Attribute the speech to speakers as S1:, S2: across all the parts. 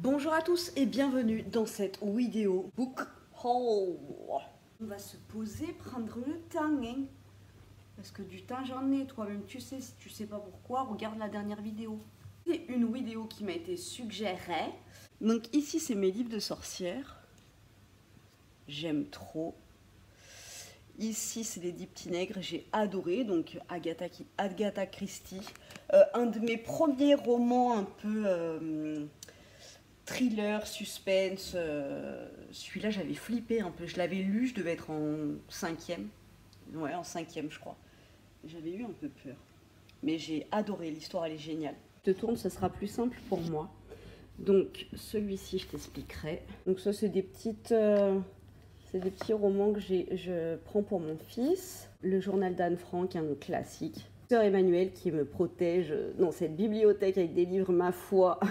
S1: Bonjour à tous et bienvenue dans cette vidéo book haul. On va se poser, prendre le temps, hein, parce que du temps j'en ai, toi-même tu sais, si tu sais pas pourquoi, regarde la dernière vidéo. C'est une vidéo qui m'a été suggérée. Donc ici c'est mes livres de sorcières, j'aime trop. Ici c'est les 10 petits nègres, j'ai adoré, donc Agatha Christie, un de mes premiers romans un peu... thriller, suspense, celui-là j'avais flippé un peu, je l'avais lu, je devais être en 5e, ouais en 5e je crois, j'avais eu un peu peur, mais j'ai adoré, l'histoire elle est géniale. Je te tourne, ce sera plus simple pour moi, donc celui-ci je t'expliquerai, donc ça c'est des petits romans que je prends pour mon fils, le journal d'Anne Frank, un classique, Sœur Emmanuelle qui me protège dans cette bibliothèque avec des livres ma foi.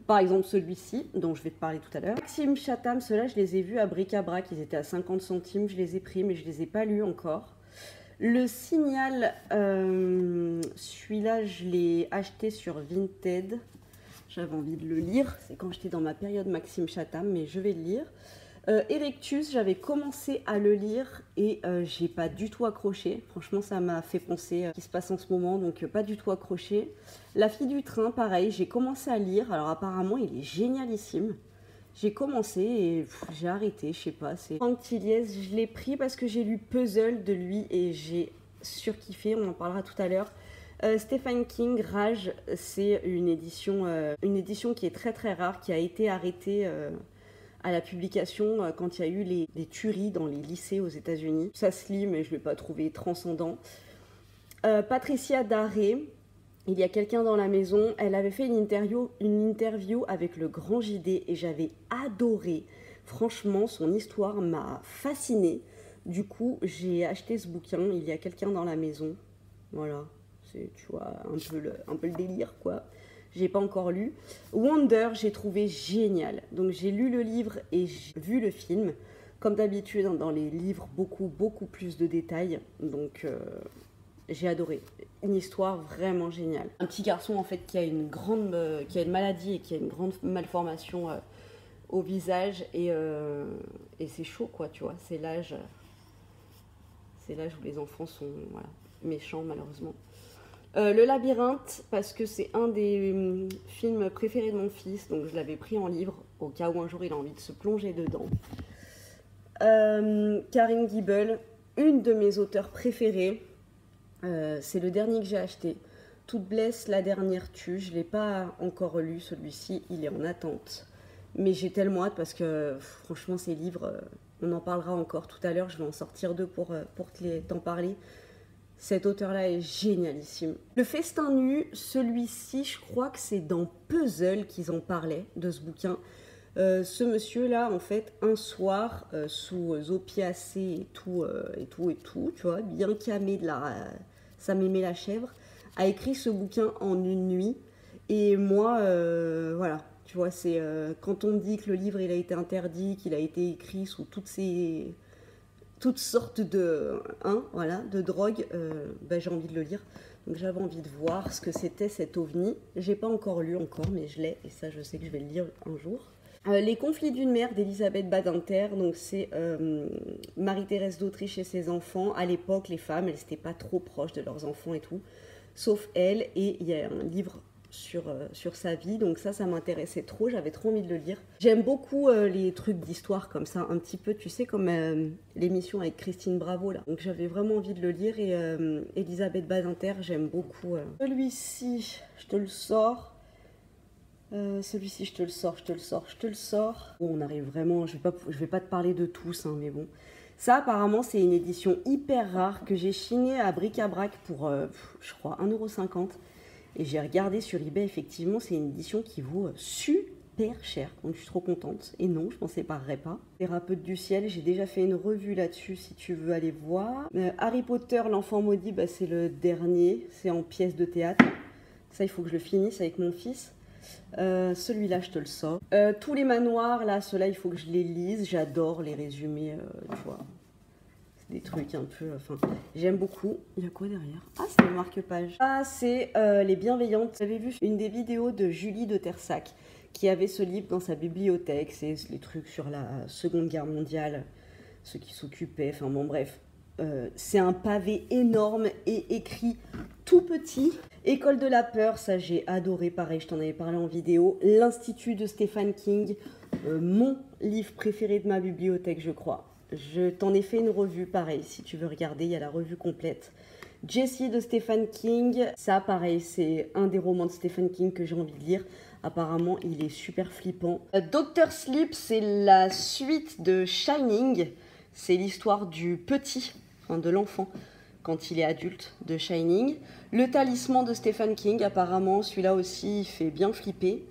S1: Par exemple celui-ci, dont je vais te parler tout à l'heure. Maxime Chatham, ceux-là je les ai vus à bric-à-brac, ils étaient à 50 centimes, je les ai pris mais je les ai pas lus encore. Le Signal, celui-là je l'ai acheté sur Vinted, j'avais envie de le lire, c'est quand j'étais dans ma période Maxime Chatham, mais je vais le lire. Erectus, j'avais commencé à le lire et j'ai pas du tout accroché. Franchement, ça m'a fait penser à ce qui se passe en ce moment, donc pas du tout accroché. La fille du train, pareil, j'ai commencé à lire. Alors apparemment, il est génialissime. J'ai commencé et j'ai arrêté, je sais pas. C'est Franck Tilliez, je l'ai pris parce que j'ai lu Puzzle de lui et j'ai surkiffé. On en parlera tout à l'heure. Stephen King, Rage, c'est une édition qui est très très rare, qui a été arrêtée. À la publication quand il y a eu les tueries dans les lycées aux États-Unis. Ça se lit, mais je ne l'ai pas trouvé transcendant. Patricia Daré, il y a quelqu'un dans la maison. Elle avait fait une interview avec le Grand JD et j'avais adoré. Franchement, son histoire m'a fascinée. Du coup, j'ai acheté ce bouquin. Il y a quelqu'un dans la maison. Voilà, c'est, tu vois, un peu le délire, quoi. J'ai pas encore lu. Wonder, j'ai trouvé génial. Donc j'ai lu le livre et j'ai vu le film. Comme d'habitude, dans les livres, beaucoup plus de détails. Donc j'ai adoré. Une histoire vraiment géniale. Un petit garçon en fait qui a une maladie et qui a une grande malformation au visage et c'est chaud quoi, tu vois. C'est l'âge où les enfants sont méchants malheureusement. Le Labyrinthe, parce que c'est un des films préférés de mon fils, donc je l'avais pris en livre, au cas où un jour il a envie de se plonger dedans. Karen Gibel, une de mes auteurs préférées, c'est le dernier que j'ai acheté. Toute blesse, la dernière tue, je ne l'ai pas encore lu celui-ci, il est en attente. Mais j'ai tellement hâte parce que franchement ces livres, on en parlera encore tout à l'heure, je vais en sortir deux pour t'en parler. Cet auteur-là est génialissime. Le Festin nu, celui-ci, je crois que c'est dans Puzzle qu'ils en parlaient, de ce bouquin. Ce monsieur-là, en fait, un soir, sous opiacés et tout, tu vois, bien camé ça m'aimait la chèvre, a écrit ce bouquin en une nuit. Et moi, voilà, tu vois, c'est quand on me dit que le livre, il a été interdit, qu'il a été écrit sous toutes sortes de drogues, j'ai envie de le lire. Donc j'avais envie de voir ce que c'était cet ovni. J'ai pas encore lu mais je l'ai et ça je sais que je vais le lire un jour. Les conflits d'une mère d'Elisabeth Badinter, donc c'est Marie-Thérèse d'Autriche et ses enfants. À l'époque, les femmes, elles n'étaient pas trop proches de leurs enfants et tout, sauf elle. Et il y a un livre sur sa vie, donc ça m'intéressait trop, j'avais trop envie de le lire. J'aime beaucoup les trucs d'histoire comme ça, un petit peu, tu sais, comme l'émission avec Christine Bravo là. Donc j'avais vraiment envie de le lire et Elisabeth Badinter, j'aime beaucoup. Celui-ci, je te le sors. Celui-ci, je te le sors. Bon, on arrive vraiment, je vais pas te parler de tous, hein, mais bon. Ça, apparemment, c'est une édition hyper rare que j'ai chiné à bric-à-brac pour, je crois, 1,50 €. Et j'ai regardé sur eBay, effectivement, c'est une édition qui vaut super cher. Donc je suis trop contente. Et non, je m'en séparerai pas. Thérapeute du ciel, j'ai déjà fait une revue là-dessus si tu veux aller voir. Harry Potter, l'enfant maudit, c'est le dernier. C'est en pièce de théâtre. Ça, il faut que je le finisse avec mon fils. Celui-là, je te le sors. Tous les manoirs, là, ceux-là, il faut que je les lise. J'adore les résumés, tu vois. Des trucs un peu, j'aime beaucoup. Il y a quoi derrière? Ah, c'est le marque-page. Ah, c'est Les Bienveillantes. J'avais vu une des vidéos de Julie de Tersac qui avait ce livre dans sa bibliothèque. C'est les trucs sur la Seconde Guerre mondiale, ceux qui s'occupaient, enfin bon bref. C'est un pavé énorme et écrit tout petit. École de la peur, ça j'ai adoré, pareil, je t'en avais parlé en vidéo. L'Institut de Stephen King, mon livre préféré de ma bibliothèque, je crois. Je t'en ai fait une revue, pareil, si tu veux regarder, il y a la revue complète. Jessie de Stephen King, ça pareil, c'est un des romans de Stephen King que j'ai envie de lire. Apparemment, il est super flippant. Dr. Sleep, c'est la suite de Shining. C'est l'histoire du petit, enfin de l'enfant, quand il est adulte, de Shining. Le Talisman de Stephen King, apparemment, celui-là aussi, il fait bien flipper.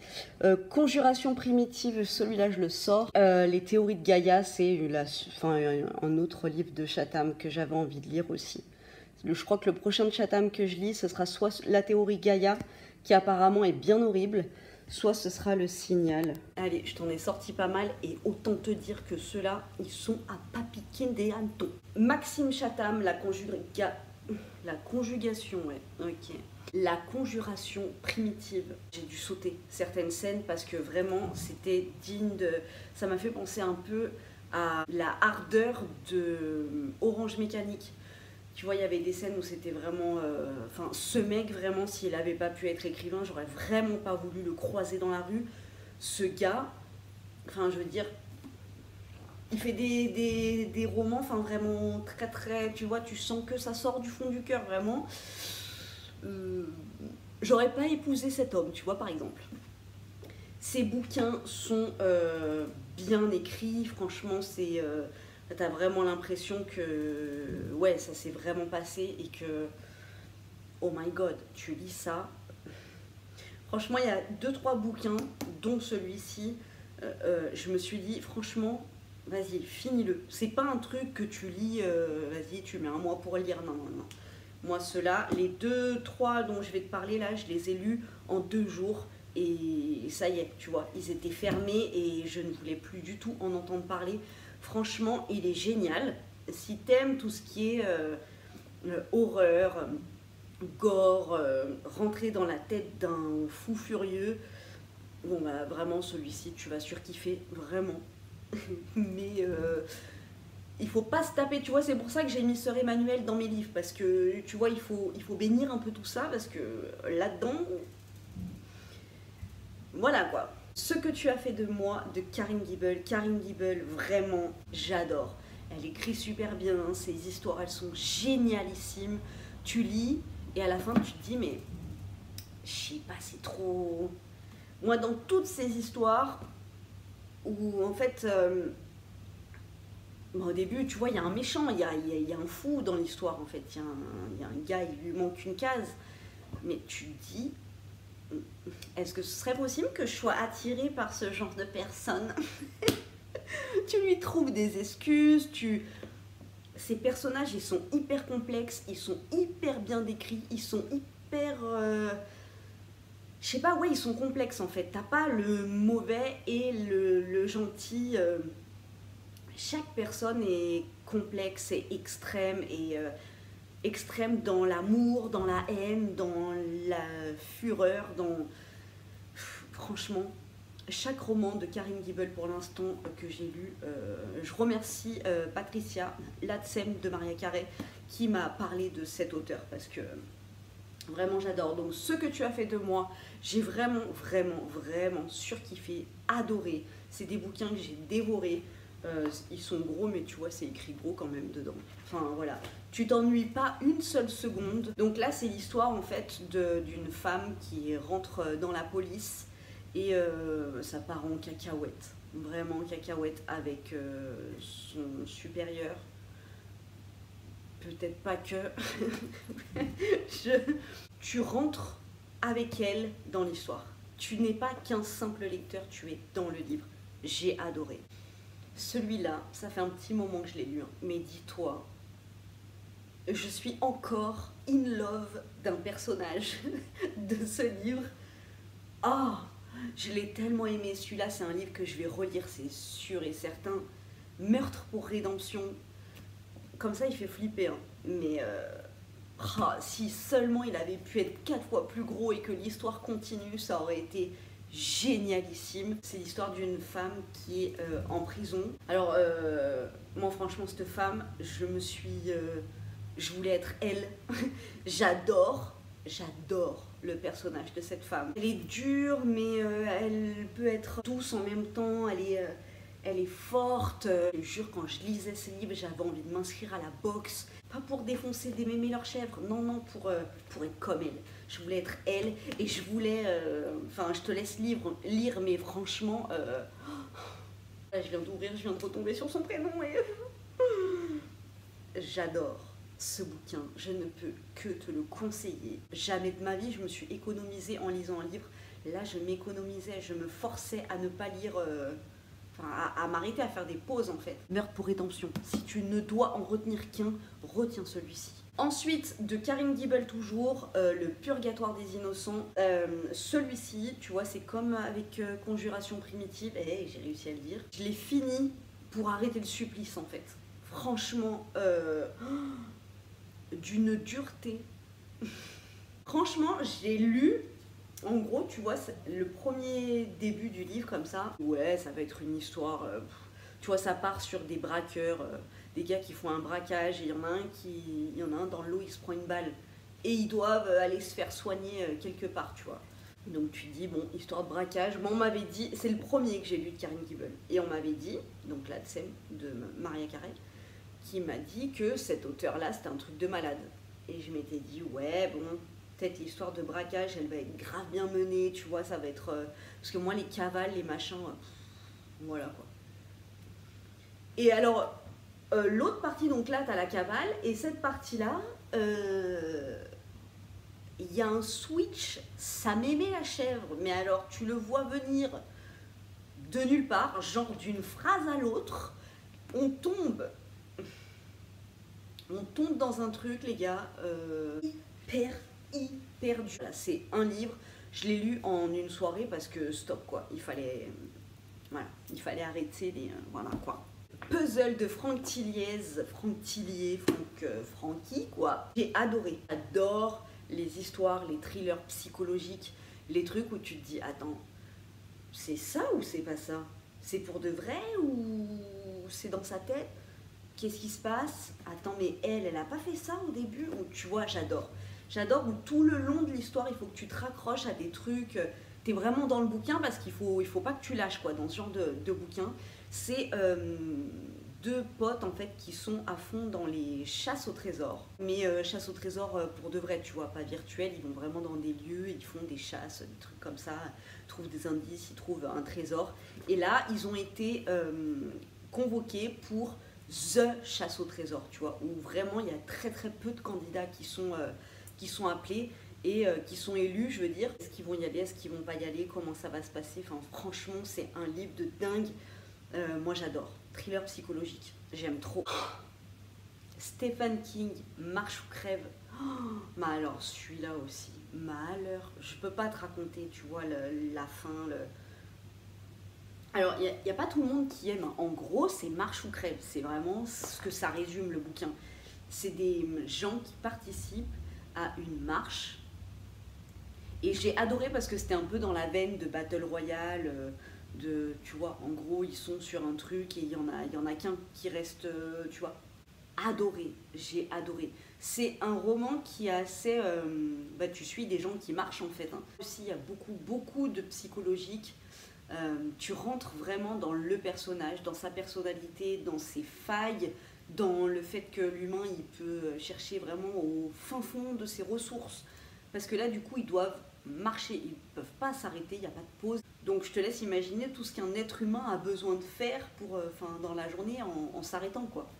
S1: Conjuration primitive, celui-là, je le sors. Les théories de Gaïa, c'est un autre livre de Chatham que j'avais envie de lire aussi. Je crois que le prochain de Chatham que je lis, ce sera soit la théorie Gaïa, qui apparemment est bien horrible, soit ce sera le Signal. Allez, je t'en ai sorti pas mal et autant te dire que ceux-là, ils sont à pas piquer des hannetons. Maxime Chatham, la conjugation, ouais, ok. La conjuration primitive. J'ai dû sauter certaines scènes parce que vraiment, c'était digne de... Ça m'a fait penser un peu à la hardeur de Orange Mécanique. Tu vois, il y avait des scènes où c'était vraiment... Enfin, ce mec, vraiment, s'il n'avait pas pu être écrivain, j'aurais vraiment pas voulu le croiser dans la rue. Ce gars, enfin, je veux dire, il fait des romans, enfin, vraiment très, très... Tu vois, tu sens que ça sort du fond du cœur, vraiment. J'aurais pas épousé cet homme, tu vois, par exemple. Ses bouquins sont bien écrits, franchement, c'est... T'as vraiment l'impression que ouais, ça s'est vraiment passé et que oh my god, tu lis ça. Franchement, il y a 2-3 bouquins, dont celui-ci. Je me suis dit, franchement, vas-y, finis-le. C'est pas un truc que tu lis, vas-y, tu mets un mois pour lire. Non, non, non. Moi, ceux-là, les 2-3 dont je vais te parler là, je les ai lus en 2 jours. Et ça y est, tu vois, ils étaient fermés et je ne voulais plus du tout en entendre parler. Franchement, il est génial. Si t'aimes tout ce qui est horreur, gore, rentrer dans la tête d'un fou furieux, bon bah vraiment celui-ci tu vas surkiffer, vraiment. Mais il faut pas se taper, tu vois, c'est pour ça que j'ai mis Sœur Emmanuelle dans mes livres, parce que tu vois, il faut bénir un peu tout ça, parce que là-dedans, voilà quoi. Ce que tu as fait de moi, de Karin Gibel. Karin Gibel, vraiment, j'adore. Elle écrit super bien, hein, ses histoires, elles sont génialissimes. Tu lis, et à la fin, tu te dis, mais je sais pas, c'est trop... Moi, dans toutes ces histoires, où en fait, au début, tu vois, il y a un méchant, il y a un fou dans l'histoire, en fait. Il y a un gars, il lui manque une case. Mais tu te dis... Est-ce que ce serait possible que je sois attirée par ce genre de personne? Tu lui trouves des excuses, Ces personnages, ils sont hyper complexes, ils sont hyper bien décrits, ils sont hyper... Je sais pas, ouais, ils sont complexes en fait. T'as pas le mauvais et le gentil. Chaque personne est complexe et extrême extrême dans l'amour, dans la haine, dans la fureur, dans... Franchement, chaque roman de Karin Gibel pour l'instant que j'ai lu, je remercie Patricia Latsem de Maria Carré qui m'a parlé de cet auteur parce que vraiment j'adore. Donc ce que tu as fait de moi, j'ai vraiment surkiffé, adoré. C'est des bouquins que j'ai dévorés. Ils sont gros, mais tu vois, c'est écrit gros quand même dedans. Enfin, voilà. Tu t'ennuies pas une seule seconde. Donc là, c'est l'histoire, en fait, d'une femme qui rentre dans la police et ça part en cacahuète. Vraiment en cacahuète avec son supérieur. Peut-être pas que. Tu rentres avec elle dans l'histoire. Tu n'es pas qu'un simple lecteur, tu es dans le livre. J'ai adoré. Celui-là, ça fait un petit moment que je l'ai lu, hein, mais dis-toi, je suis encore in love d'un personnage de ce livre. Oh, je l'ai tellement aimé. Celui-là, c'est un livre que je vais relire, c'est sûr et certain. Meurtre pour rédemption. Comme ça, il fait flipper, hein. Mais si seulement il avait pu être 4 fois plus gros et que l'histoire continue, ça aurait été génialissime. C'est l'histoire d'une femme qui est en prison. Alors, moi franchement, cette femme, je voulais être elle. J'adore le personnage de cette femme. Elle est dure, mais elle peut être douce en même temps. Elle est forte. Je te jure, quand je lisais ce livre, j'avais envie de m'inscrire à la boxe. Pas pour défoncer des mémés leurs chèvres, non, pour être comme elle. Je voulais être elle et je voulais... Enfin, je te laisse lire, mais franchement... je viens d'ouvrir, je viens de retomber sur son prénom et... J'adore ce bouquin, je ne peux que te le conseiller. Jamais de ma vie je me suis économisée en lisant un livre. Là je m'économisais, je me forçais à ne pas lire, à m'arrêter, à faire des pauses en fait. Meurtre pour rédemption, si tu ne dois en retenir qu'un, retiens celui-ci. Ensuite, de Karen Gibel toujours, le Purgatoire des innocents. Celui-ci, tu vois, c'est comme avec Conjuration primitive, et j'ai réussi à le dire. Je l'ai fini pour arrêter le supplice en fait. Franchement, d'une dureté. Franchement, j'ai lu, en gros, tu vois, le premier début du livre comme ça. Ouais, ça va être une histoire, tu vois, ça part sur des braqueurs, des gars qui font un braquage, et il y en a un dans l'eau, il se prend une balle. Et ils doivent aller se faire soigner quelque part, tu vois. Donc tu dis, bon, histoire de braquage. Moi, on m'avait dit, c'est le premier que j'ai lu de Karen Gibel. Et on m'avait dit, donc la scène de Maria Carey, qui m'a dit que cet auteur-là, c'était un truc de malade. Et je m'étais dit, ouais, bon, peut-être l'histoire de braquage, elle va être grave bien menée, tu vois, ça va être... parce que moi, les cavales, les machins, voilà, quoi. Et alors, l'autre partie, donc là, t'as la cavale, et cette partie-là, il y a un switch, ça m'aimait la chèvre, mais alors, tu le vois venir de nulle part, genre d'une phrase à l'autre, on tombe dans un truc, les gars, hyper dur. C'est un livre, je l'ai lu en une soirée parce que stop quoi, il fallait arrêter les... voilà quoi. Puzzle de Franck Francky quoi. J'ai adoré, j'adore les histoires, les thrillers psychologiques, les trucs où tu te dis, attends, c'est ça ou c'est pas ça? C'est pour de vrai ou c'est dans sa tête? Qu'est-ce qui se passe? Attends, mais elle a pas fait ça au début? Ou tu vois, j'adore. J'adore où tout le long de l'histoire, il faut que tu te raccroches à des trucs. T'es vraiment dans le bouquin parce qu'il faut pas que tu lâches quoi, dans ce genre de bouquin. C'est deux potes en fait qui sont à fond dans les chasses au trésor. Mais chasse au trésor pour de vrai, tu vois, pas virtuel. Ils vont vraiment dans des lieux, ils font des chasses, des trucs comme ça. Ils trouvent des indices, ils trouvent un trésor. Et là, ils ont été convoqués pour The chasse au trésor, tu vois, où vraiment il y a très peu de candidats qui sont appelés et qui sont élus, je veux dire. Est-ce qu'ils vont y aller, est-ce qu'ils vont pas y aller, comment ça va se passer? Enfin, franchement, c'est un livre de dingue. Moi, j'adore. Thriller psychologique, j'aime trop. Stephen King, Marche ou crève. Mais alors, celui-là aussi, malheur. Je peux pas te raconter, tu vois, la fin, Alors, il n'y a pas tout le monde qui aime. En gros, c'est marche ou crève. C'est vraiment ce que ça résume, le bouquin. C'est des gens qui participent à une marche. Et j'ai adoré parce que c'était un peu dans la veine de Battle Royale. Tu vois, en gros, ils sont sur un truc et il y en a qu'un qui reste, tu vois. Adoré, j'ai adoré. C'est un roman qui est assez... tu suis des gens qui marchent en fait. Hein. Aussi, il y a beaucoup de psychologique. Tu rentres vraiment dans le personnage, dans sa personnalité, dans ses failles, dans le fait que l'humain il peut chercher vraiment au fin fond de ses ressources. Parce que là du coup ils doivent marcher, ils ne peuvent pas s'arrêter, il n'y a pas de pause. Donc je te laisse imaginer tout ce qu'un être humain a besoin de faire pour, dans la journée en s'arrêtant quoi.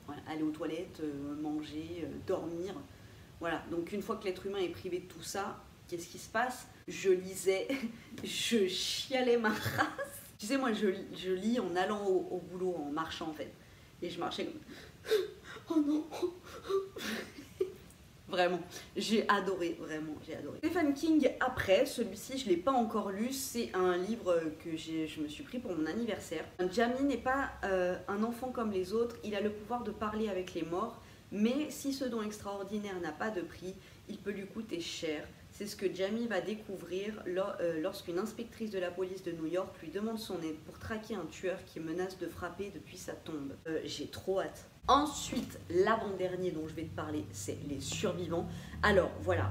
S1: Voilà, aller aux toilettes, manger, dormir. Voilà, donc une fois que l'être humain est privé de tout ça, qu'est-ce qui se passe? Je lisais, je chialais ma race. Tu sais, moi, je lis en allant au boulot, en marchant, en fait. Et je marchais comme... Oh non. Vraiment, j'ai adoré, vraiment, j'ai adoré. Stephen King, après, celui-ci, je ne l'ai pas encore lu. C'est un livre que je me suis pris pour mon anniversaire. Jamie n'est pas un enfant comme les autres. Il a le pouvoir de parler avec les morts. Mais si ce don extraordinaire n'a pas de prix, il peut lui coûter cher. C'est ce que Jamie va découvrir lorsqu'une inspectrice de la police de New York lui demande son aide pour traquer un tueur qui menace de frapper depuis sa tombe. J'ai trop hâte. Ensuite, l'avant-dernier dont je vais te parler, c'est Les Survivants. Alors voilà,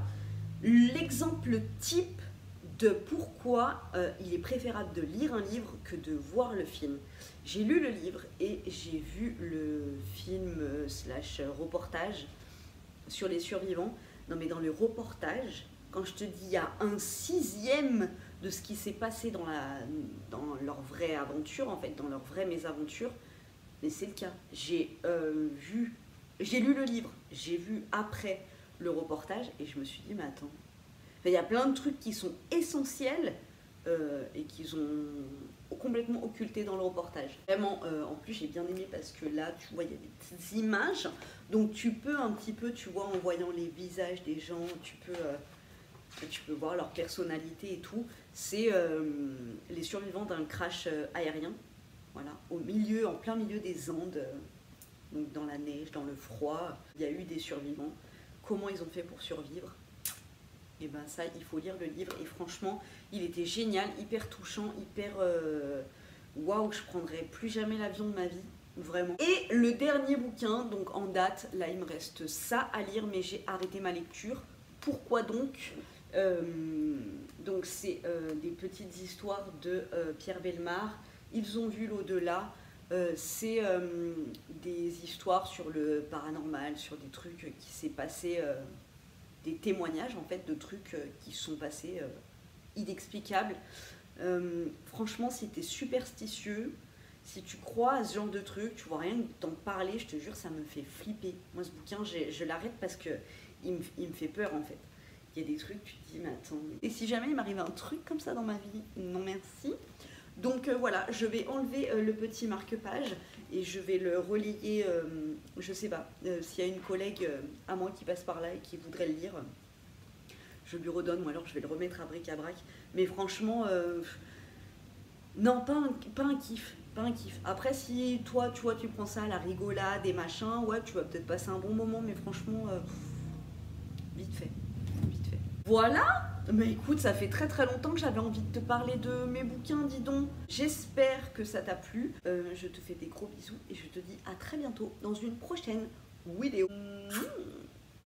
S1: l'exemple type de pourquoi il est préférable de lire un livre que de voir le film. J'ai lu le livre et j'ai vu le film slash reportage sur les survivants. Non mais dans le reportage, quand je te dis il y a un sixième de ce qui s'est passé dans leur vraie aventure, en fait, dans leur vraie mésaventure, mais c'est le cas. J'ai lu le livre, j'ai vu après le reportage et je me suis dit mais attends, il y a plein de trucs qui sont essentiels et qu'ils ont complètement occultés dans le reportage. Vraiment, en plus j'ai bien aimé parce que là, tu vois, il y a des petites images, donc tu peux un petit peu, tu vois, en voyant les visages des gens, tu peux voir leur personnalité et tout. C'est les survivants d'un crash aérien, voilà, en plein milieu des Andes, donc dans la neige, dans le froid. Il y a eu des survivants. Comment ils ont fait pour survivre? Et ben ça, il faut lire le livre. Et franchement, il était génial, hyper touchant, hyper... Waouh, je prendrai plus jamais l'avion de ma vie, vraiment. Et le dernier bouquin, donc en date, là il me reste ça à lire, mais j'ai arrêté ma lecture. Pourquoi donc? Donc c'est des petites histoires de Pierre Bellemare. Ils ont vu l'au-delà. C'est des histoires sur le paranormal, sur des trucs qui s'est passé... des témoignages en fait de trucs qui sont passés inexplicables. Franchement, si t'es superstitieux, si tu crois à ce genre de trucs, tu vois rien que d'en parler, je te jure, ça me fait flipper. Moi, ce bouquin, je l'arrête parce que il me fait peur en fait. Il y a des trucs, tu te dis, mais attends. Et si jamais il m'arrive un truc comme ça dans ma vie, non merci. Donc voilà, je vais enlever le petit marque-page et je vais le relayer, je sais pas, s'il y a une collègue à moi qui passe par là et qui voudrait le lire, je lui redonne ou alors je vais le remettre à bric-à-brac. Mais franchement, non, pas un kiff, pas un kiff. Après, si toi, tu vois, tu prends ça à la rigolade et machin, ouais, tu vas peut-être passer un bon moment, mais franchement, vite fait, vite fait. Voilà. Mais écoute, ça fait très très longtemps que j'avais envie de te parler de mes bouquins, dis donc. J'espère que ça t'a plu. Je te fais des gros bisous et je te dis à très bientôt dans une prochaine vidéo.